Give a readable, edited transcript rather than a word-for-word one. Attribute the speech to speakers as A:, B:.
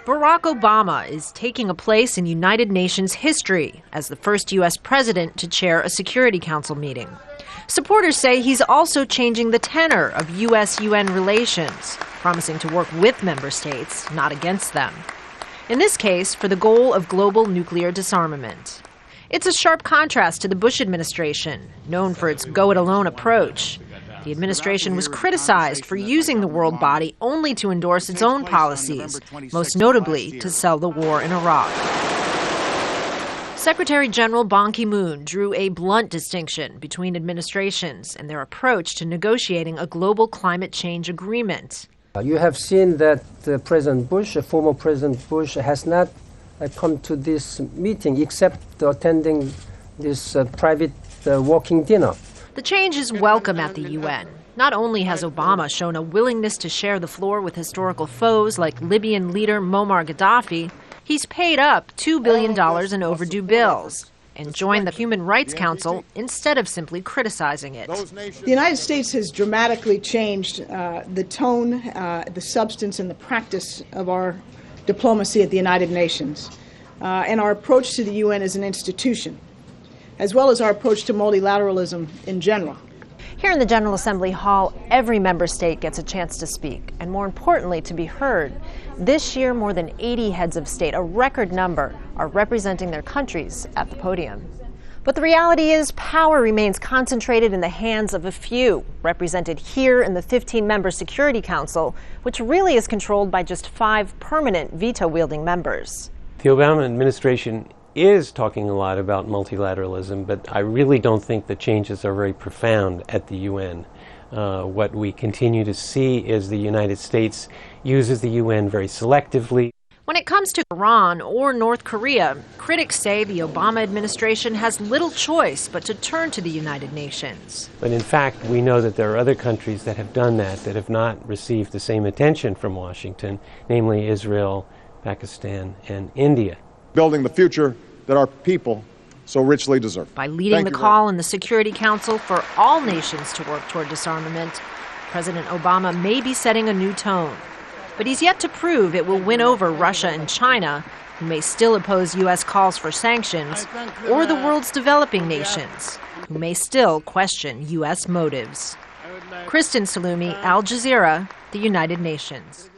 A: Barack Obama is taking a place in United Nations history as the first U.S. president to chair a Security Council meeting. Supporters say he's also changing the tenor of U.S.-UN relations, promising to work with member states, not against them. In this case, for the goal of global nuclear disarmament. It's a sharp contrast to the Bush administration, known for its go-it-alone approach. The administration was criticized for using the world body only to endorse its own policies, most notably to sell the war in Iraq. Secretary General Ban Ki-moon drew a blunt distinction between administrations and their approach to negotiating a global climate change agreement.
B: You have seen that President Bush, former President Bush, has not come to this meeting except attending this private walking dinner.
A: The change is welcome at the UN. Not only has Obama shown a willingness to share the floor with historical foes like Libyan leader Muammar Gaddafi, he's paid up $2 billion in overdue bills and joined the Human Rights Council instead of simply criticizing it.
C: The United States has dramatically changed the tone, the substance, and the practice of our diplomacy at the United Nations, and our approach to the UN as an institution, as well as our approach to multilateralism in general.
A: Here in the General Assembly Hall, every member state gets a chance to speak, and more importantly, to be heard. This year, more than 80 heads of state, a record number, are representing their countries at the podium. But the reality is, power remains concentrated in the hands of a few, represented here in the 15-member Security Council, which really is controlled by just 5 permanent veto-wielding members.
D: The Obama administration is talking a lot about multilateralism, but I really don't think the changes are very profound at the UN. What we continue to see is the United States uses the UN very selectively.
A: When it comes to Iran or North Korea, critics say the Obama administration has little choice but to turn to the United Nations.
D: But in fact, we know that there are other countries that have done that have not received the same attention from Washington, namely Israel, Pakistan, and India.
E: Building the future that our people so richly deserve.
A: By leading the call in the Security Council for all nations to work toward disarmament, President Obama may be setting a new tone. But he's yet to prove it will win over Russia and China, who may still oppose U.S. calls for sanctions, or the world's developing nations, who may still question U.S. motives. Kristen, Saloomey, Al Jazeera, the United Nations.